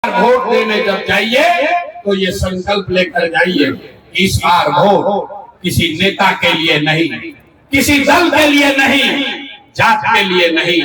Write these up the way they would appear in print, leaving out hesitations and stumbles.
Vote देने जब जाइए तो ये संकल्प लेकर जाइए, इस बार वोट किसी नेता के लिए नहीं, किसी दल के लिए नहीं, जात के लिए नहीं,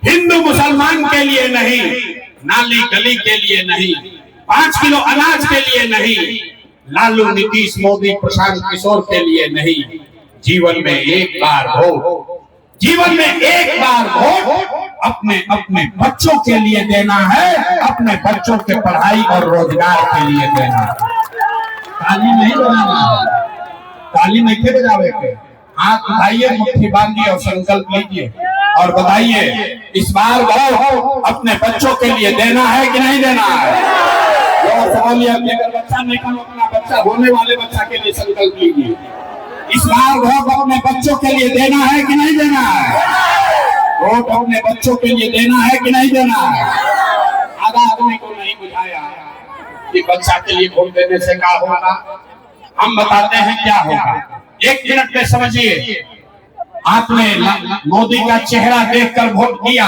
हिंदू मुसलमान के लिए नहीं, नाली गली के लिए नहीं, 5 किलो अनाज के लिए नहीं, लालू नीतीश मोदी प्रशांत किशोर के लिए नहीं। जीवन में एक बार वोट, जीवन में एक बार वोट अपने अपने बच्चों के लिए देना है, अपने बच्चों के पढ़ाई और रोजगार के लिए देना है। ताली नहीं बजाना है, ताली नहीं थे बजावे के, हाथ उठाइए, मुट्ठी बांधिए और संकल्प लीजिए और बताइए इस बार वोट अपने बच्चों के लिए देना है कि नहीं देना है। सवाल अगर बच्चा नहीं का अपना बच्चा होने वाले बच्चा के लिए संकल्प लीजिए, इस बार वोट अपने बच्चों के लिए देना है कि नहीं देना है। वोट अपने बच्चों के लिए देना है कि नहीं देना है। आधा आदमी को नहीं बुझाया कि बच्चा के लिए वोट देने से क्या होगा, हम बताते हैं क्या होगा। 1 मिनट में समझिए, आपने मोदी का चेहरा देखकर वोट दिया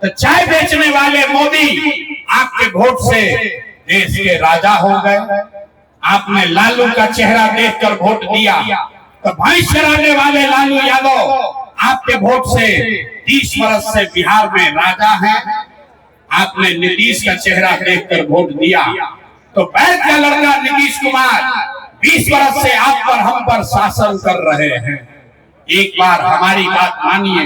तो चाय बेचने वाले मोदी आपके वोट से देश के राजा हो गए। आपने लालू का चेहरा देखकर वोट दिया तो भैंस चराने वाले लालू यादव आपके वोट से 30 वर्ष से बिहार में राजा है। आपने नीतीश का चेहरा देखकर वोट दिया तो बैठ का लड़का नीतीश कुमार 20 वर्ष से आप पर हम पर शासन कर रहे हैं। एक बार हमारी बात मानिए,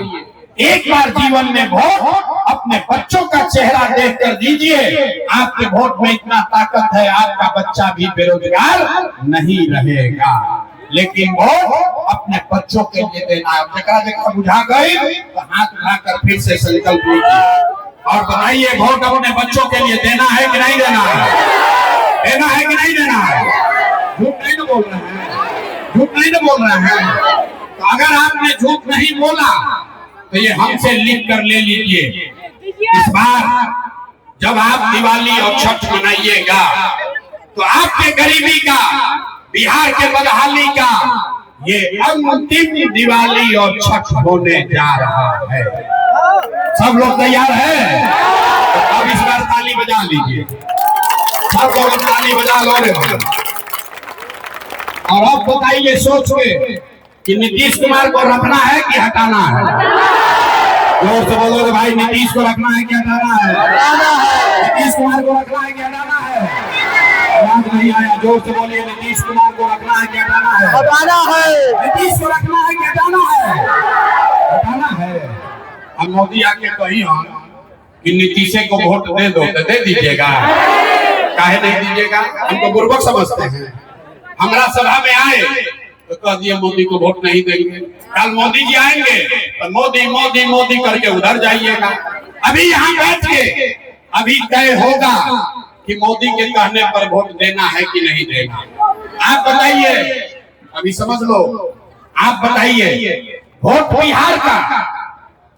एक बार जीवन में वोट अपने बच्चों का चेहरा देखकर दीजिए। आपके वोट में इतना ताकत है, आपका बच्चा भी बेरोजगार नहीं रहेगा। लेकिन वोट अपने बच्चों के लिए देना है। जगह जगह बुझा गई तो हाथ उठाकर फिर से संकल्प लीजिए और बताइए वोट अपने बच्चों के लिए देना है कि नहीं देना है। देना है कि नहीं देना है। झूठ नहीं बोल रहे हैं, झूठ नहीं बोल रहे हैं। तो अगर आपने झूठ नहीं बोला तो ये हमसे लिख कर ले लीजिए। इस बार जब आप दिवाली और छठ मनाइएगा तो आपके गरीबी का, बिहार के बदहाली का ये अंतिम दिवाली और छठ होने जा रहा है। सब लोग तैयार हैं? तो अब इस बार ताली बजा लीजिए, सब लोग ताली बजा लो। और अब बताइए सोच के कि नीतीश कुमार को रखना है कि हटाना है। जोर से बोलो रे भाई, नीतीश को रखना है कि हटाना है। नीतीश कुमार को रखना है कि हटाना है। याद नहीं आया, जोर से बोलिए, नीतीश कुमार को रखना है कि हटाना है। हटाना है। नीतीश को रखना है कि हटाना है। हटाना है। अब मोदी आके कही हम कि नीतीश को वोट दे दो तो दे दीजिएगा, काहे नहीं दीजिएगा। हमको बुर्बक समझते हैं। हमारा सभा में आए तो कह दिए मोदी को वोट नहीं देंगे। कल मोदी जी आएंगे तो मोदी मोदी मोदी करके उधर जाइएगा। अभी यहाँ बैठ के अभी तय होगा कि मोदी के कहने पर वोट देना है कि नहीं देना। आप बताइए, अभी समझ लो। आप बताइए, वोट बिहार का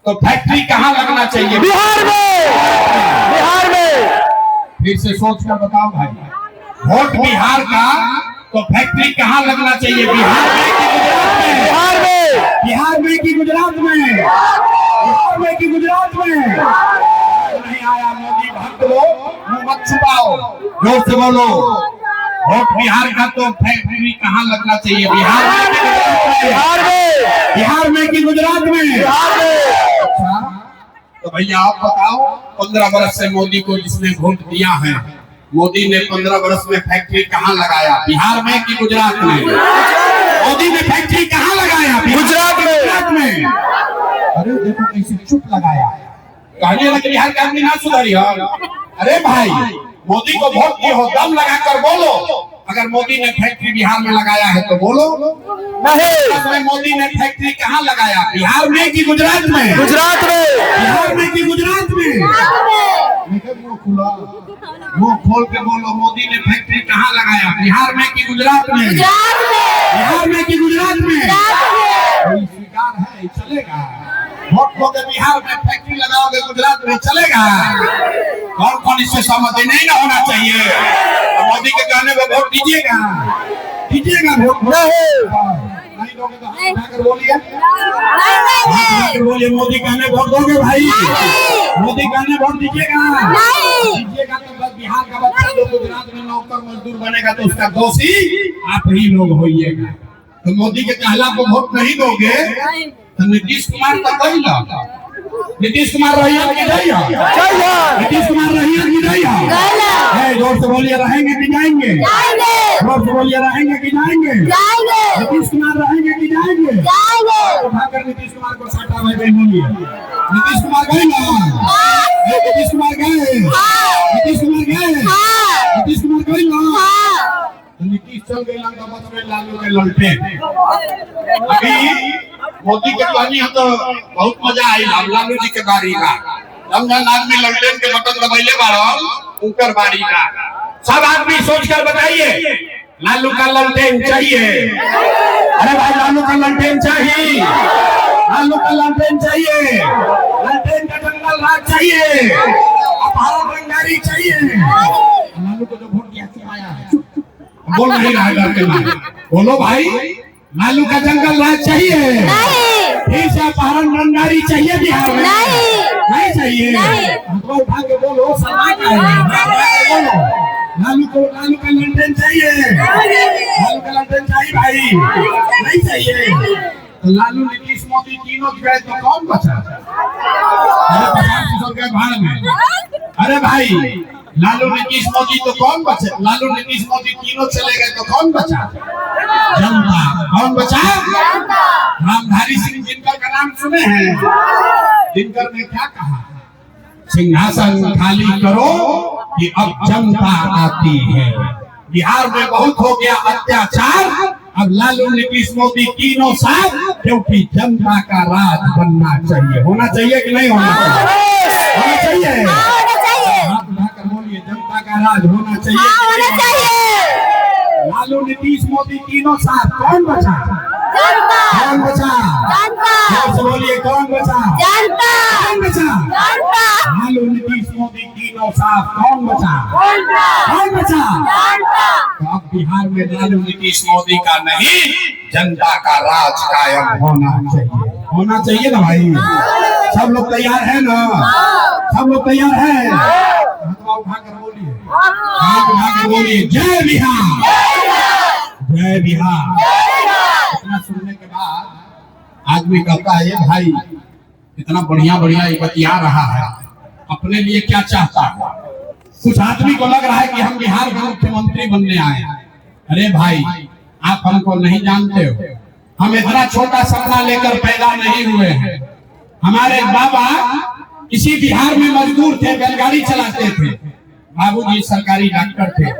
तो फैक्ट्री कहाँ लगना चाहिए? बिहार में। बिहार में फिर से सोच कर बताओ भाई, वोट बिहार का तो फैक्ट्री कहाँ लगना चाहिए? बिहार में कि गुजरात में? बिहार में कि गुजरात में? बिहार में कि गुजरात में? नहीं आया मोदी भक्त लोग, मुंह मत छुपाओ, जोर से बोलो। वोट बिहार का तो फैक्ट्री कहाँ लगना चाहिए? बिहार में कि गुजरात में? बिहार में। बिहार में कि गुजरात में? बिहार में। अच्छा तो भैया आप बताओ, 15 वर्ष से मोदी को जिसने वोट दिया है, मोदी ने 15 वर्ष में फैक्ट्री कहाँ लगाया? बिहार में कि गुजरात में? मोदी ने फैक्ट्री कहाँ लगाया? गुजरात में। गुजरात में। अरे देखो कैसे चुप लगाया, कहने लगे बिहार का आदमी ना सुधरी हो। अरे भाई, मोदी को वोट दिए हो, दम लगाकर बोलो। अगर मोदी ने फैक्ट्री बिहार में लगाया है तो बोलो। नहीं, मोदी ने फैक्ट्री कहाँ लगाया? बिहार में कि गुजरात में? गुजरात में। बिहार में कि गुजरात में? मुंह खोल के बोलो, मोदी ने फैक्ट्री कहाँ लगाया? बिहार में कि गुजरात में? बिहार में कि गुजरात में? स्वीकार है, चलेगा। वोट दोगे बिहार में, फैक्ट्री लगाओगे गुजरात में, चलेगा? कौन कौन इससे सहमति नहीं ना होना चाहिए? तो मोदी के कहने पर वोट दीजिएगा, दीजिएगा वोट नहीं दोगे तो हाथ उठाकर बोलिए, बोलिए मोदी कहने वोट दोगे भाई? मोदी कहने वोट दीजिएगा? दीजिएगा तो बस बिहार का बच्चा जो गुजरात में नौकर मजदूर बनेगा तो उसका दोषी आप ही लोग होइएगा। तो मोदी के कहला को वोट नहीं दोगे तो नीतीश कुमार का कोई लाभ? नीतीश कुमार रहिए कि नहीं? नीतीश कुमार रहिए कि नहीं? जोर से बोलिए, रहेंगे कि जाएंगे? जोर से बोलिए, रहेंगे कि जाएंगे? नीतीश कुमार रहेंगे कि जाएंगे? उठाकर नीतीश कुमार को साटा भाई बोलिए, नीतीश कुमार गए ना? नीतीश कुमार गए? नीतीश कुमार गए? नीतीश कुमार गए ना? नीतीश चल गए लंका बच में लालू के ललटे। अभी मोदी के कहनी हम तो बहुत मजा आई लालू जी के बारी का। रमजान आदमी ललटेन के बटन दबाइले बारन उनकर बारी का। सब आदमी सोचकर बताइए, लालू का ललटेन चाहिए? अरे भाई लालू का ललटेन चाहिए, लालू का ललटेन चाहिए, ललटेन का जंगल राज चाहिए, भारत रंगारी चाहिए। लालू को जो वोट दिया आया है बोल नहीं रहा है, डरते मारे बोलो भाई, लालू का जंगल राज चाहिए? ठीक है, अपहरण रंगारी चाहिए बिहार में? नहीं चाहिए। तो उठा के बोलो, लालू का लंडन चाहिए? लालू का लंडन चाहिए भाई? नहीं चाहिए। तो लालू नीतीश मोदी तीनों गए तो कौन बचा? अरे 50% गए भाड़ में। अरे भाई लालू नीतीश मोदी तो कौन बचे? लालू नीतीश मोदी तीनों चले गए तो कौन बचा? जनता। कौन बचा? रामधारी सिंह दिनकर का नाम सुने हैं? दिनकर ने क्या कहा? सिंहासन खाली करो कि अब जनता आती है। बिहार में बहुत हो गया अत्याचार, अब लालू नीतीश मोदी तीनों साथ, क्योंकि जनता का राज बनना चाहिए। होना चाहिए कि नहीं होना चाहिए? होना चाहिए। हाथ उठाकर बोलिए, जनता का राज होना चाहिए। लालू नीतीश मोदी तीनों साथ, कौन बचा? कौन बचा? बोलिए, कौन बचा? कौन बचा? लालू नीतीश मोदी तीनों साथ, कौन बचा? कौन बचा? तो अब बिहार में लालू नीतीश मोदी का नहीं, जनता का राज कायम होना चाहिए। होना चाहिए ना भाई? सब लोग तैयार है ना? सब लोग तैयार है? उठाकर बोलिए, हाथ उठाकर बोलिए, जय बिहार, जय बिहार। इतना सुनने के बाद आदमी कहता है, ये भाई इतना बढ़िया बढ़िया ये बतिया रहा है, अपने लिए क्या चाहता है? कुछ आदमी को लग रहा है कि हम बिहार के मुख्यमंत्री बनने आए हैं। अरे भाई, आप हमको नहीं जानते हो। हम इतना छोटा सपना लेकर पैदा नहीं हुए हैं। हमारे बाबा इसी बिहार में मजदूर थे, बैलगाड़ी चलाते थे। बाबूजी सरकारी डॉक्टर थे।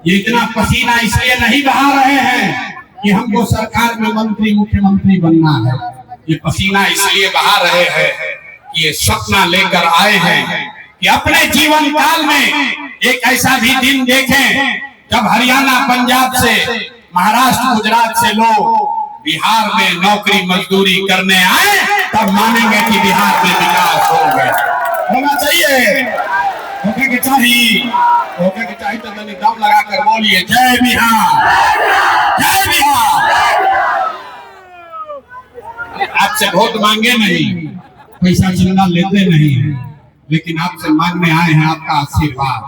ये इतना पसीना इसलिए नहीं बहा रहे हैं कि हमको सरकार में मंत्री मुख्यमंत्री बनना है। ये पसीना इसलिए बहा रहे हैं कि ये सपना लेकर आए हैं कि अपने जीवन काल में एक ऐसा भी दिन देखें जब हरियाणा, पंजाब से, महाराष्ट्र, गुजरात से लोग बिहार में नौकरी मजदूरी करने आए, तब मानेंगे कि बिहार में विकास हो गया। होना चाहिए, होके के चाहिए, होके के चाहिए। तो मैंने दम लगाकर बोलिए, जय बिहार, जय बिहार। आपसे वोट मांगे नहीं, पैसा चंदा लेते नहीं, लेकिन आपसे मांगने आए हैं आपका आशीर्वाद।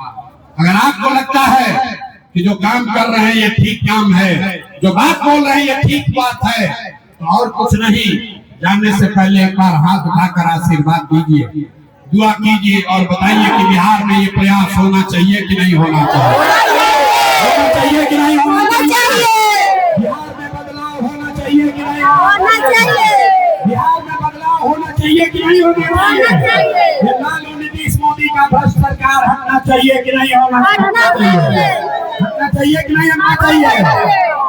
अगर आपको लगता है कि जो काम कर रहे हैं ये ठीक काम है, जो बात बोल रहे हैं ये ठीक बात है, तो और कुछ नहीं, जानने से पहले एक बार हाथ उठाकर आशीर्वाद दीजिए, दुआ कीजिए और बताइए कि बिहार में ये प्रयास होना चाहिए कि नहीं होना चाहिए? होना चाहिए कि नहीं होना चाहिए? बिहार में बदलाव होना चाहिए कि नहीं होना चाहिए? बिहार में बदलाव होना चाहिए कि नहीं होना चाहिए? लालू नीतीश मोदी का भ्रष्ट सरकार हटना चाहिए कि नहीं होना चाहिए? हटना चाहिए कि नहीं हटना चाहिए?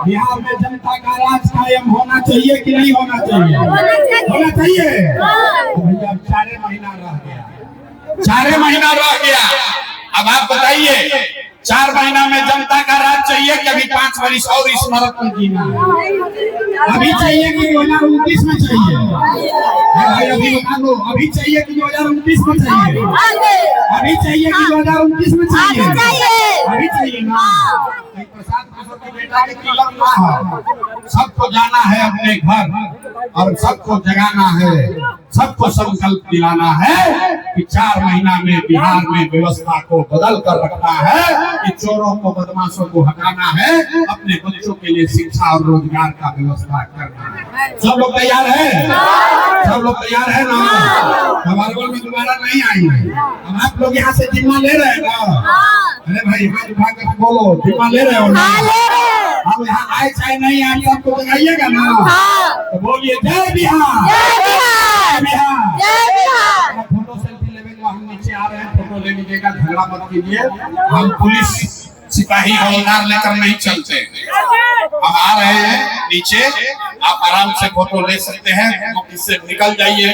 बिहार में जनता का राज कायम होना चाहिए कि नहीं होना चाहिए? होना चाहिए। तो भैया 4 महीना रह गया, 4 महीना रह गया। अब आप बताइए, 4 महीना में जनता का राज चाहिए कि अभी 5 वर्ष और इस नरक में जीना है? अभी चाहिए कि 2029 में चाहिए? अभी बता दो, अभी चाहिए कि 2029 में चाहिए? अभी चाहिए कि 2029 में चाहिए? अभी चाहिए ना? प्रसाद किशोर के बेटा के तिलक ना है, सबको जाना है अपने घर और सबको जगाना है, सबको संकल्प दिलाना है कि 4 महीना में बिहार में व्यवस्था को बदल कर रखना है, कि चोरों को बदमाशों को हटाना है, अपने बच्चों के लिए शिक्षा और रोजगार का व्यवस्था करना है। सब लोग तैयार है? सब लोग तैयार है ना? हमारे गोल में दोबारा नहीं आएंगे। अब आप लोग यहाँ से जिम्मा ले रहे हैं ना? अरे भाई हाथ उठा कर बोलो, जिम्मा ले रहे हो ना? हम यहाँ आए चाहे नहीं आए सबको बताइएगा ना? तो बोलिए जय बिहार, जय बिहार, जय बिहार। फोटो सेल्फी लेने हम नीचे आ रहे हैं, फोटो ले लीजिएगा, झगड़ा मत कीजिए। हम पुलिस सिपाही हवलदार लेकर नहीं चलते, हम आ रहे हैं नीचे, आप आराम से फोटो ले सकते हैं। इससे निकल जाइए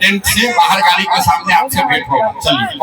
टेंट से बाहर, गाड़ी के सामने आपसे भेंट होगा। चलिए।